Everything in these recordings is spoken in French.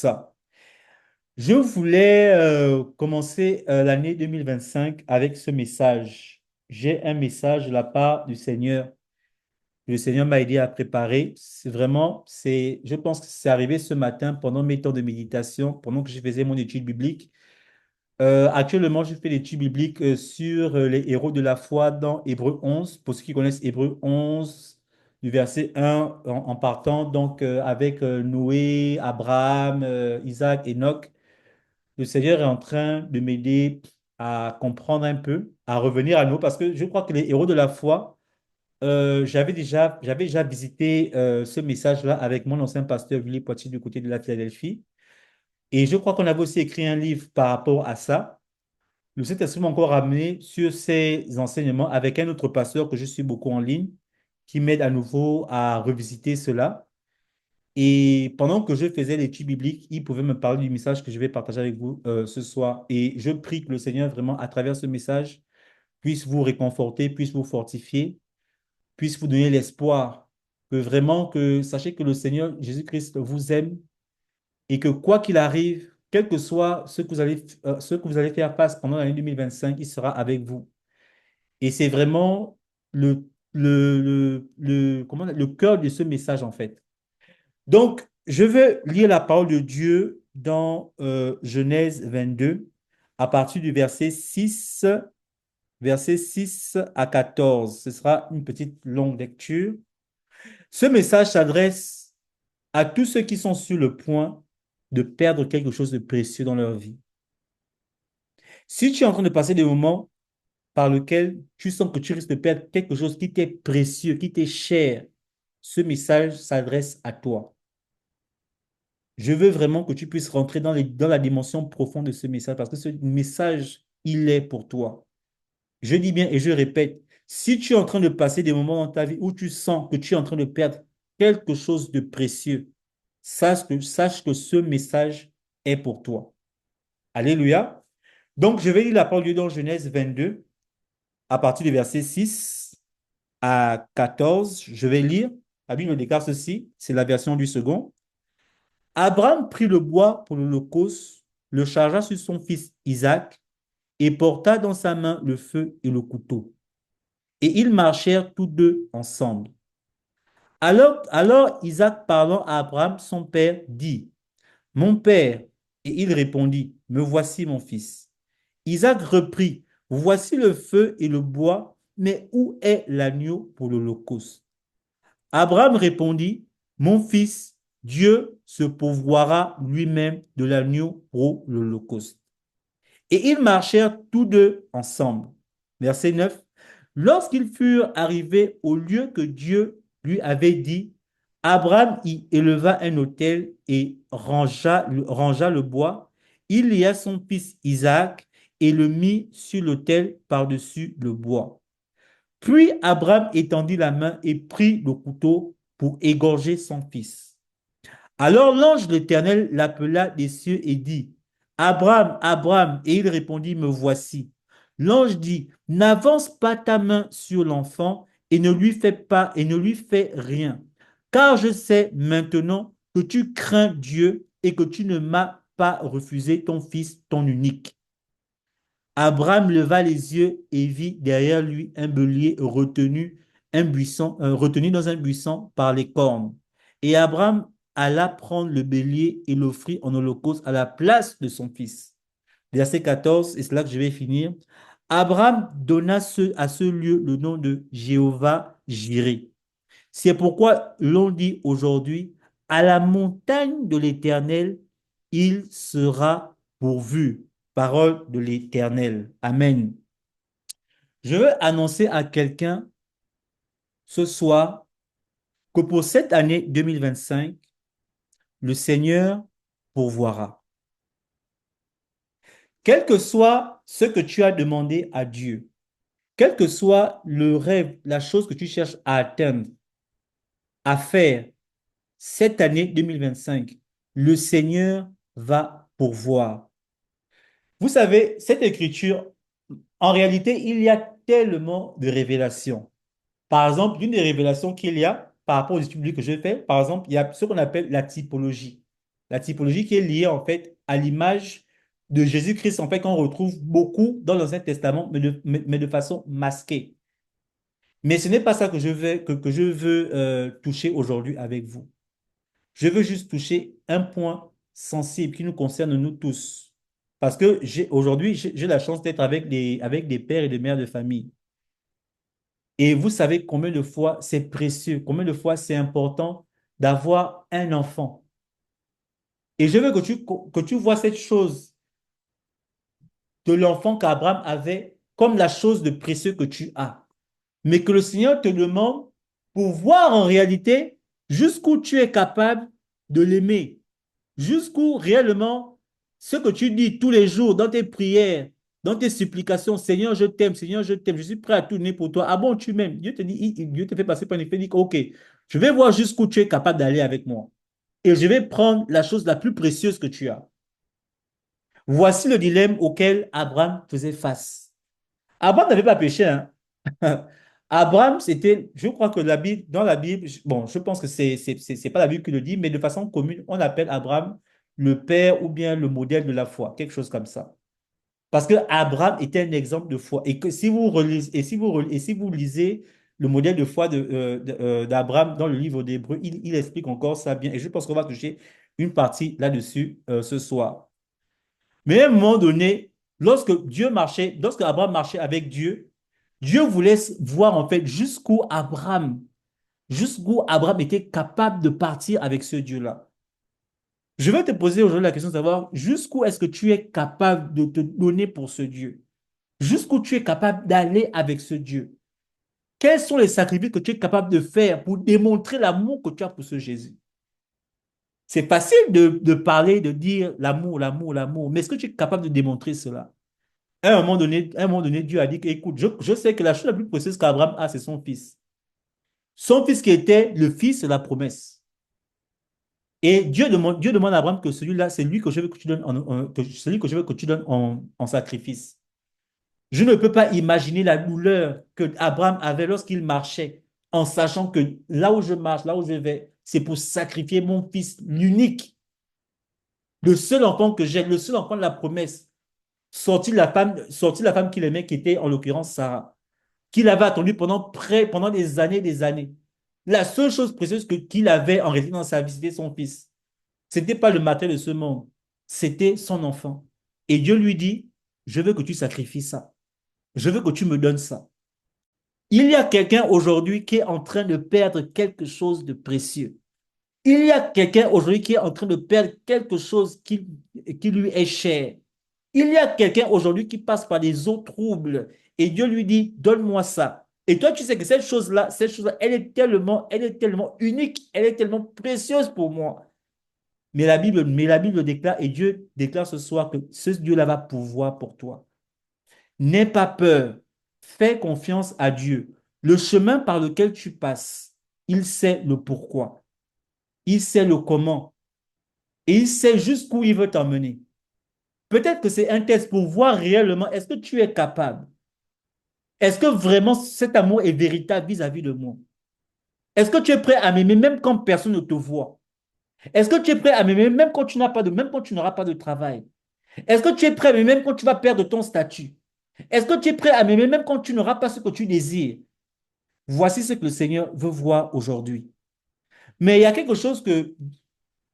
Ça. Je voulais commencer l'année 2025 avec ce message. J'ai un message de la part du Seigneur. Le Seigneur m'a aidé à préparer. Je pense que c'est arrivé ce matin pendant mes temps de méditation, pendant que je faisais mon étude biblique. Actuellement, je fais l'étude biblique sur les héros de la foi dans Hébreu 11. Pour ceux qui connaissent Hébreu 11, du verset 1 en partant donc avec Noé, Abraham, Isaac, Enoch. Le Seigneur est en train de m'aider à comprendre un peu, à revenir à nous, parce que je crois que les héros de la foi, j'avais déjà visité ce message-là avec mon ancien pasteur Willy Poitier du côté de la Philadelphie. Et je crois qu'on avait aussi écrit un livre par rapport à ça. Le Saint-Esprit m'a encore ramené sur ces enseignements avec un autre pasteur que je suis beaucoup en ligne, qui m'aide à nouveau à revisiter cela. Et pendant que je faisais l'étude biblique, il pouvait me parler du message que je vais partager avec vous ce soir. Et je prie que le Seigneur, vraiment, à travers ce message, puisse vous réconforter, puisse vous fortifier, puisse vous donner l'espoir. Que vraiment, que sachez que le Seigneur Jésus-Christ vous aime et que quoi qu'il arrive, quel que soit ce que vous allez faire face pendant l'année 2025, il sera avec vous. Et c'est vraiment le cœur de ce message, en fait. Donc, je veux lire la parole de Dieu dans Genèse 22, à partir du verset 6 à 14. Ce sera une petite longue lecture. Ce message s'adresse à tous ceux qui sont sur le point de perdre quelque chose de précieux dans leur vie. Si tu es en train de passer des moments par lesquels tu sens que tu risques de perdre quelque chose qui t'est précieux, qui t'est cher, ce message s'adresse à toi. Je veux vraiment que tu puisses rentrer dans la dimension profonde de ce message parce que ce message, il est pour toi. Je dis bien et je répète, si tu es en train de passer des moments dans ta vie où tu sens que tu es en train de perdre quelque chose de précieux, sache que ce message est pour toi. Alléluia. Donc, je vais lire la parole de Dieu dans Genèse 22, à partir du verset 6 à 14. Je vais lire. La Bible me déclare ceci, c'est la version du second. Abraham prit le bois pour l'holocauste, le chargea sur son fils Isaac et porta dans sa main le feu et le couteau. Et ils marchèrent tous deux ensemble. Alors Isaac parlant à Abraham, son père, dit, mon père. Et il répondit, me voici mon fils. Isaac reprit, voici le feu et le bois, mais où est l'agneau pour l'holocauste? Abraham répondit, mon fils, Dieu se pourvoira lui-même de l'agneau pour l'holocauste. Et ils marchèrent tous deux ensemble. Verset 9. Lorsqu'ils furent arrivés au lieu que Dieu lui avait dit, Abraham y éleva un autel et rangea le bois. Il lia son fils Isaac et le mit sur l'autel par-dessus le bois. Puis Abraham étendit la main et prit le couteau pour égorger son fils. Alors l'ange de l'Éternel l'appela des cieux et dit, Abraham, Abraham, et il répondit, me voici. L'ange dit, n'avance pas ta main sur l'enfant et ne lui fais rien, car je sais maintenant que tu crains Dieu et que tu ne m'as pas refusé ton fils, ton unique. Abraham leva les yeux et vit derrière lui un bélier retenu dans un buisson par les cornes. Et Abraham alla prendre le bélier et l'offrit en holocauste à la place de son fils. Verset 14, et c'est là que je vais finir. Abraham donna à ce lieu le nom de Jéhovah Jireh. C'est pourquoi l'on dit aujourd'hui, à la montagne de l'Éternel, il sera pourvu. Parole de l'Éternel. Amen. Je veux annoncer à quelqu'un ce soir que pour cette année 2025, le Seigneur pourvoira. Quel que soit ce que tu as demandé à Dieu, quel que soit le rêve, la chose que tu cherches à atteindre, à faire cette année 2025, le Seigneur va pourvoir. Vous savez, cette écriture, en réalité, il y a tellement de révélations. Par exemple, l'une des révélations qu'il y a par rapport aux études bibliques que je fais, par exemple, il y a ce qu'on appelle la typologie. La typologie qui est liée en fait à l'image de Jésus-Christ, en fait, qu'on retrouve beaucoup dans l'Ancien Testament, mais de façon masquée. Mais ce n'est pas ça que je veux toucher aujourd'hui avec vous. Je veux juste toucher un point sensible qui nous concerne nous tous. Parce que aujourd'hui, j'ai la chance d'être avec des pères et des mères de famille. Et vous savez combien de fois c'est précieux, combien de fois c'est important d'avoir un enfant. Et je veux que tu vois cette chose de l'enfant qu'Abraham avait comme la chose de précieux que tu as. Mais que le Seigneur te demande pour voir en réalité jusqu'où tu es capable de l'aimer, jusqu'où réellement ce que tu dis tous les jours dans tes prières, dans tes supplications, Seigneur, je t'aime, je suis prêt à tout donner pour toi. Ah bon, tu m'aimes. Dieu te dit, Dieu te fait passer par une effet, il dit, OK, je vais voir jusqu'où tu es capable d'aller avec moi. Et je vais prendre la chose la plus précieuse que tu as. Voici le dilemme auquel Abraham faisait face. Abraham n'avait pas péché, hein. Abraham, c'était, je crois que dans la Bible, bon, je pense que c'est pas la Bible qui le dit, mais de façon commune, on appelle Abraham le père ou bien le modèle de la foi, quelque chose comme ça. Parce que Abraham était un exemple de foi. Et que si vous relisez, et si vous lisez le modèle de foi d'Abraham dans le livre d'Hébreux, il explique encore ça bien. Et je pense qu'on va toucher une partie là-dessus ce soir. Mais à un moment donné, lorsque Abraham marchait avec Dieu, Dieu voulait voir en fait jusqu'où Abraham était capable de partir avec ce Dieu-là. Je vais te poser aujourd'hui la question de savoir jusqu'où est-ce que tu es capable de te donner pour ce Dieu? Jusqu'où tu es capable d'aller avec ce Dieu? Quels sont les sacrifices que tu es capable de faire pour démontrer l'amour que tu as pour ce Jésus? C'est facile de parler, de dire l'amour, l'amour, l'amour, mais est-ce que tu es capable de démontrer cela? À un moment donné, Dieu a dit, écoute, je sais que la chose la plus précieuse qu'Abraham a, c'est son fils. Son fils qui était le fils de la promesse. Et Dieu demande à Abraham que celui-là, c'est lui que je veux que tu donnes celui que je veux que tu donnes en sacrifice. Je ne peux pas imaginer la douleur que Abraham avait lorsqu'il marchait, en sachant que là où je marche, là où je vais, c'est pour sacrifier mon fils, l'unique, le seul enfant que j'ai, le seul enfant de la promesse, sorti de la femme qu'il aimait, qui était en l'occurrence Sarah, qu'il avait attendu pendant des années. La seule chose précieuse qu'il avait en réalité dans sa vie, c'était son fils. Ce n'était pas le matériel de ce monde, c'était son enfant. Et Dieu lui dit, je veux que tu sacrifies ça. Je veux que tu me donnes ça. Il y a quelqu'un aujourd'hui qui est en train de perdre quelque chose de précieux. Il y a quelqu'un aujourd'hui qui est en train de perdre quelque chose qui lui est cher. Il y a quelqu'un aujourd'hui qui passe par des eaux troubles et Dieu lui dit, donne-moi ça. Et toi, tu sais que cette chose-là, elle est tellement unique, elle est tellement précieuse pour moi. Mais la Bible déclare et Dieu déclare ce soir que ce Dieu-là va pouvoir pour toi. N'aie pas peur. Fais confiance à Dieu. Le chemin par lequel tu passes, il sait le pourquoi. Il sait le comment. Et il sait jusqu'où il veut t'emmener. Peut-être que c'est un test pour voir réellement est-ce que tu es capable. Est-ce que vraiment cet amour est véritable vis-à-vis de moi? Est-ce que tu es prêt à m'aimer même quand personne ne te voit? Est-ce que tu es prêt à m'aimer même quand tu n'auras pas de travail? Est-ce que tu es prêt à m'aimer même quand tu vas perdre ton statut? Est-ce que tu es prêt à m'aimer même quand tu n'auras pas ce que tu désires? Voici ce que le Seigneur veut voir aujourd'hui. Mais il y a quelque chose que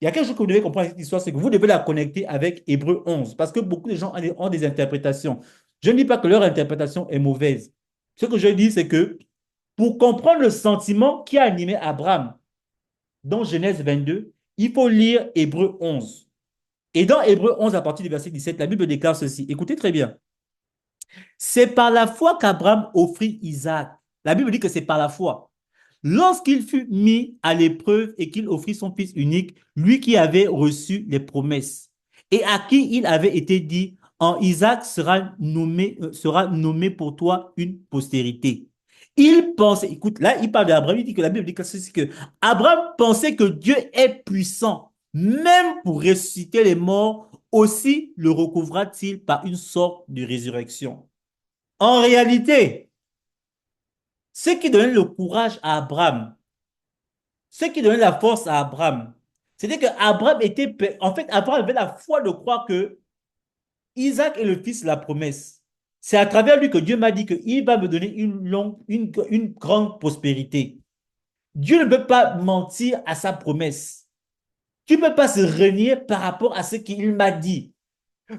vous devez comprendre dans cette histoire, c'est que vous devez la connecter avec Hébreu 11, parce que beaucoup de gens ont des interprétations. Je ne dis pas que leur interprétation est mauvaise. Ce que je dis, c'est que pour comprendre le sentiment qui a animé Abraham dans Genèse 22, il faut lire Hébreu 11. Et dans Hébreu 11, à partir du verset 17, la Bible déclare ceci. Écoutez très bien. C'est par la foi qu'Abraham offrit Isaac. La Bible dit que c'est par la foi. Lorsqu'il fut mis à l'épreuve et qu'il offrit son fils unique, lui qui avait reçu les promesses, et à qui il avait été dit, en Isaac sera nommé pour toi une postérité. Il pensait, écoute, là, il parle d'Abraham, il dit que la Bible dit que Abraham pensait que Dieu est puissant, même pour ressusciter les morts, aussi le recouvrira-t-il par une sorte de résurrection. En réalité, ce qui donnait le courage à Abraham, ce qui donnait la force à Abraham, C'était que Abraham était, en fait, Abraham avait la foi de croire que Isaac est le fils de la promesse. C'est à travers lui que Dieu m'a dit qu'il va me donner une grande prospérité. Dieu ne peut pas mentir à sa promesse. Tu ne peux pas se renier par rapport à ce qu'il m'a dit.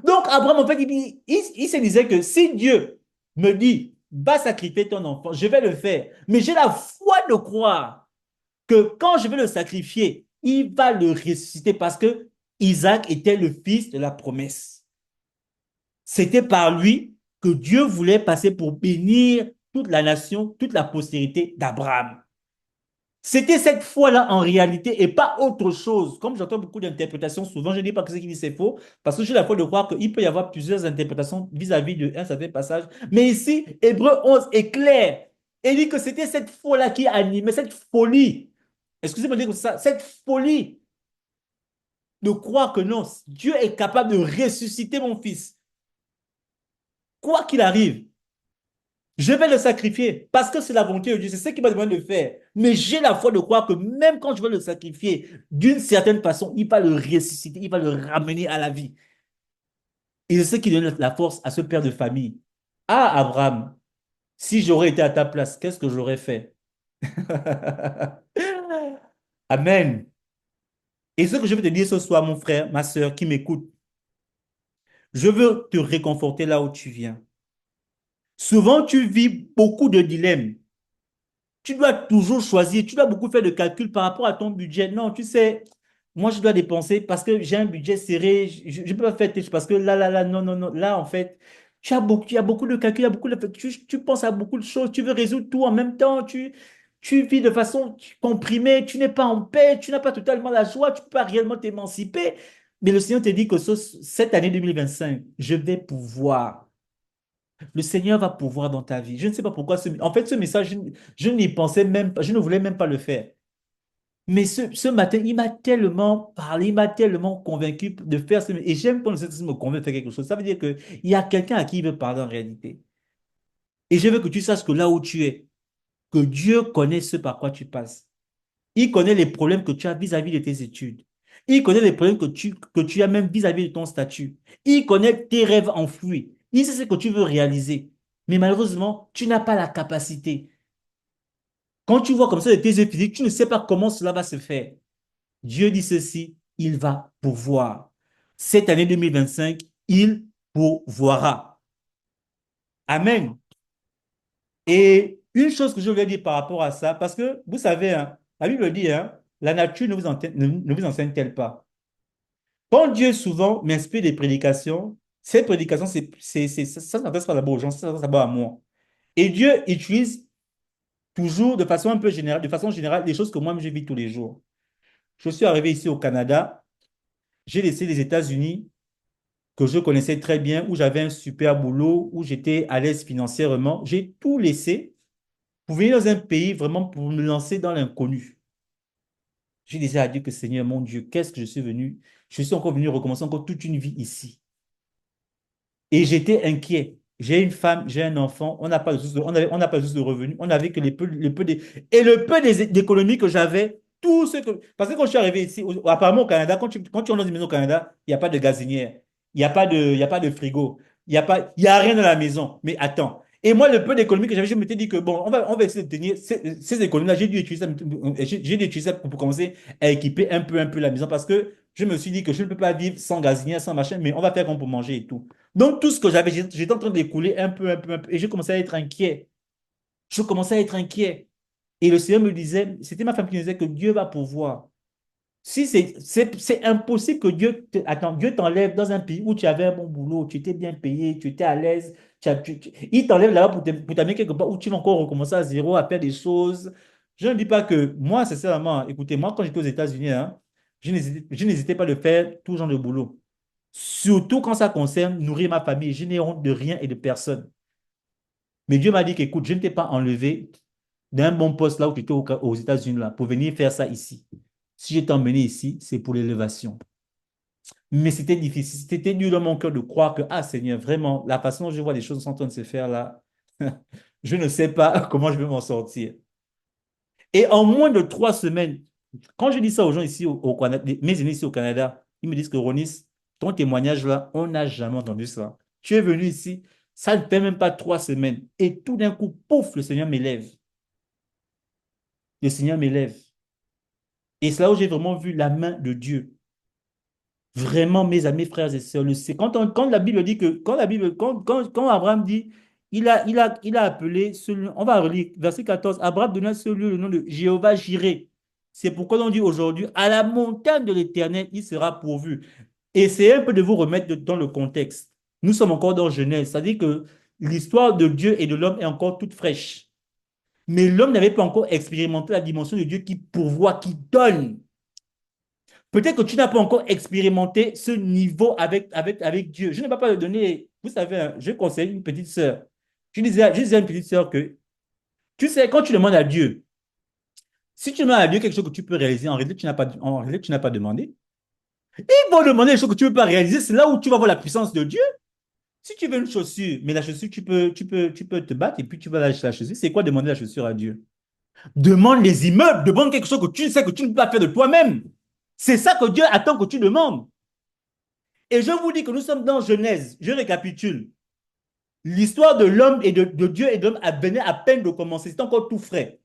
Donc, Abraham, en fait, il se disait que si Dieu me dit, va sacrifier ton enfant, je vais le faire. Mais j'ai la foi de croire que quand je vais le sacrifier, il va le ressusciter parce que Isaac était le fils de la promesse. C'était par lui que Dieu voulait passer pour bénir toute la nation, toute la postérité d'Abraham. C'était cette foi-là en réalité et pas autre chose. Comme j'entends beaucoup d'interprétations, souvent je ne dis pas que ce qui dit c'est faux, parce que j'ai la foi de croire qu'il peut y avoir plusieurs interprétations vis-à-vis d'un certain passage. Mais ici, Hébreu 11 est clair. Il dit que c'était cette foi-là qui animait, cette folie. Excusez-moi de dire ça, cette folie de croire que non, Dieu est capable de ressusciter mon fils. Quoi qu'il arrive, je vais le sacrifier parce que c'est la volonté de Dieu. C'est ce qui m'a demandé de faire. Mais j'ai la foi de croire que même quand je vais le sacrifier, d'une certaine façon, il va le ressusciter, il va le ramener à la vie. Et c'est ce qui donne la force à ce père de famille. Ah, Abraham, si j'aurais été à ta place, qu'est-ce que j'aurais fait? Amen. Et ce que je veux te dire ce soir, mon frère, ma soeur qui m'écoute, je veux te réconforter là où tu viens. Souvent, tu vis beaucoup de dilemmes. Tu dois toujours choisir, tu dois beaucoup faire de calculs par rapport à ton budget. Non, tu sais, moi, je dois dépenser parce que j'ai un budget serré. Je ne peux pas faire parce que là, non, non, non. Là, en fait, tu as beaucoup de calculs, il y a beaucoup de, tu penses à beaucoup de choses, tu veux résoudre tout en même temps, tu vis de façon comprimée, tu n'es pas en paix, tu n'as pas totalement la joie, tu ne peux pas réellement t'émanciper. Mais le Seigneur te dit que cette année 2025, je vais pouvoir. Le Seigneur va pouvoir dans ta vie. Je ne sais pas pourquoi. En fait, ce message, je n'y pensais même pas, je ne voulais même pas le faire. Mais ce matin, il m'a tellement parlé, il m'a tellement convaincu de faire ce. Et j'aime quand le Seigneur me convainc de faire quelque chose. Ça veut dire qu'il y a quelqu'un à qui il veut parler en réalité. Et je veux que tu saches que là où tu es, que Dieu connaît ce par quoi tu passes. Il connaît les problèmes que tu as vis-à-vis de tes études. Il connaît les problèmes que tu as même vis-à-vis de ton statut. Il connaît tes rêves enfouis. Il sait ce que tu veux réaliser. Mais malheureusement, tu n'as pas la capacité. Quand tu vois comme ça de tes yeux physiques, tu ne sais pas comment cela va se faire. Dieu dit ceci, il va pouvoir. Cette année 2025, il pourvoira. Amen. Et une chose que je voulais dire par rapport à ça, parce que vous savez, hein, la Bible dit, hein, la nature ne vous enseigne-t-elle pas? Quand Dieu souvent m'inspire des prédications, ces prédications, ça ne s'adresse pas d'abord aux gens, ça s'adresse d'abord à moi. Et Dieu utilise toujours de façon un peu générale, de façon générale, les choses que moi je vis tous les jours. Je suis arrivé ici au Canada, j'ai laissé les États-Unis que je connaissais très bien, où j'avais un super boulot, où j'étais à l'aise financièrement. J'ai tout laissé pour venir dans un pays vraiment pour me lancer dans l'inconnu. J'ai dit à Dieu que Seigneur, mon Dieu, qu'est-ce que je suis venu? Je suis encore venu recommencer encore toute une vie ici. Et j'étais inquiet. J'ai une femme, j'ai un enfant, on n'a pas de source on n'a pas de source de revenus, on n'avait que et le peu d'économies que j'avais, tout ce que, parce que quand je suis arrivé ici, apparemment au Canada, quand tu rentres dans une maison au Canada, il n'y a pas de gazinière, il y a pas de frigo, il y a rien dans la maison. Mais attends. Et moi, le peu d'économies que j'avais, je m'étais dit que bon, on va essayer de tenir ces économies-là. J'ai dû utiliser ça pour commencer à équiper un peu la maison parce que je me suis dit que je ne peux pas vivre sans gazinière, sans machin, mais on va faire comme pour manger et tout. Donc, tout ce que j'avais, j'étais en train d'écouler un peu, et je commençais à être inquiet. Je commençais à être inquiet. Et le Seigneur me disait, c'était ma femme qui me disait que Dieu va pouvoir. Si c'est impossible que attends, Dieu t'enlève dans un pays où tu avais un bon boulot, tu étais bien payé, tu étais à l'aise, il t'enlève là-bas pour t'amener quelque part où tu vas encore recommencer à zéro, à faire des choses. Je ne dis pas que moi, sincèrement, écoutez, moi, quand j'étais aux États-Unis, hein, je n'hésitais pas à le faire tout genre de boulot. Surtout quand ça concerne nourrir ma famille. Je n'ai honte de rien et de personne. Mais Dieu m'a dit qu'écoute, je ne t'ai pas enlevé d'un bon poste là où tu étais aux États-Unis là, pour venir faire ça ici. Si je t'ai emmené ici, c'est pour l'élévation. Mais c'était difficile, c'était dur dans mon cœur de croire que, ah Seigneur, vraiment, la façon dont je vois les choses sont en train de se faire là, je ne sais pas comment je vais m'en sortir. Et en moins de 3 semaines, Quand je dis ça aux gens ici au Canada, mes amis ici au Canada, ils me disent que Ronis, ton témoignage là, on n'a jamais entendu ça. Tu es venu ici, ça ne fait même pas 3 semaines. Et tout d'un coup, pouf, le Seigneur m'élève. Le Seigneur m'élève. Et c'est là où j'ai vraiment vu la main de Dieu. Vraiment, mes amis, frères et sœurs, c'est quand la Bible dit que, quand Abraham dit, il a appelé ce lieu, on va relire, verset 14, Abraham donna à ce lieu le nom de Jéhovah Jireh. C'est pourquoi on dit aujourd'hui, à la montagne de l'Éternel, il sera pourvu. Essayez un peu de vous remettre dans le contexte. Nous sommes encore dans Genèse, c'est-à-dire que l'histoire de Dieu et de l'homme est encore toute fraîche. Mais l'homme n'avait pas encore expérimenté la dimension de Dieu qui pourvoit, qui donne. Peut-être que tu n'as pas encore expérimenté ce niveau avec Dieu. Je ne vais pas le donner. Vous savez, hein, je conseille une petite sœur. Je disais à une petite sœur que, tu sais, quand tu demandes à Dieu, si tu demandes à Dieu quelque chose que tu peux réaliser, en réalité, tu n'as pas demandé. Il va demander des choses que tu ne peux pas réaliser. C'est là où tu vas voir la puissance de Dieu. Si tu veux une chaussure, mais la chaussure, tu peux te battre et puis tu vas lâcher la chaussure. C'est quoi demander la chaussure à Dieu? Demande les immeubles, demande quelque chose que tu sais que tu ne peux pas faire de toi-même. C'est ça que Dieu attend que tu demandes. Et je vous dis que nous sommes dans Genèse. Je récapitule. L'histoire de l'homme et de Dieu et de l'homme venait à peine de commencer. C'est encore tout frais.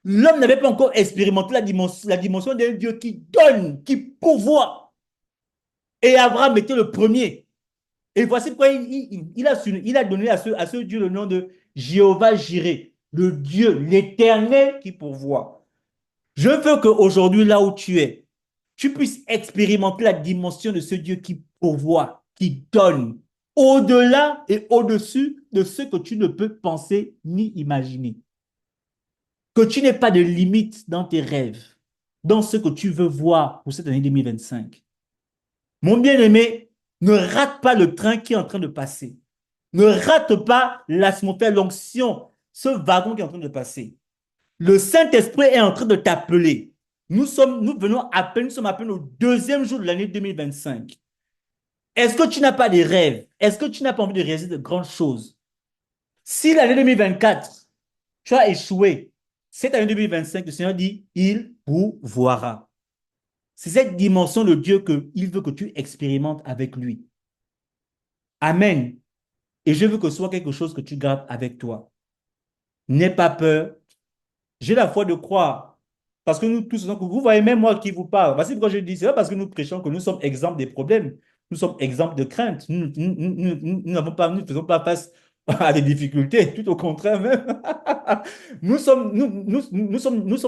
L'homme n'avait pas encore expérimenté la dimension d'un Dieu qui donne, qui pourvoit. Et Abraham était le premier. Et voici pourquoi il a donné à ce Dieu le nom de Jéhovah Jireh, le Dieu, l'Éternel qui pourvoit. Je veux qu'aujourd'hui, là où tu es, tu puisses expérimenter la dimension de ce Dieu qui pourvoit, qui donne, au-delà et au-dessus de ce que tu ne peux penser ni imaginer. Que tu n'aies pas de limite dans tes rêves, dans ce que tu veux voir pour cette année 2025. Mon bien-aimé, ne rate pas le train qui est en train de passer. Ne rate pas l'atmosphère, l'onction, ce wagon qui est en train de passer. Le Saint-Esprit est en train de t'appeler. Nous sommes à peine au deuxième jour de l'année 2025. Est-ce que tu n'as pas des rêves? Est-ce que tu n'as pas envie de réaliser de grandes choses? Si l'année 2024, tu as échoué, cette année 2025, le Seigneur dit, il pourvoira. C'est cette dimension de Dieu qu'il veut que tu expérimentes avec lui. Amen. Et je veux que ce soit quelque chose que tu gardes avec toi. N'aie pas peur. J'ai la foi de croire. Parce que nous tous, vous voyez même moi qui vous parle. Voici pourquoi je dis, c'est pas parce que nous prêchons que nous sommes exempts des problèmes. Nous sommes exempts de crainte. Nous ne faisons pas face à des difficultés, tout au contraire même. Nous sommes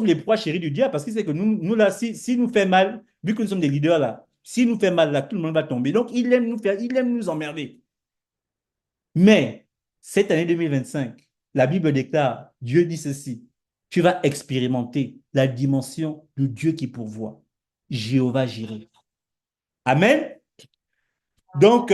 les proies chéries du diable parce qu'il sait que nous là, si nous fait mal, vu que nous sommes des leaders là, si nous fait mal là, tout le monde va tomber. Donc, il aime nous emmerder. Mais cette année 2025, la Bible déclare, Dieu dit ceci, tu vas expérimenter la dimension de Dieu qui pourvoit, Jéhovah Jireh. Amen. Donc,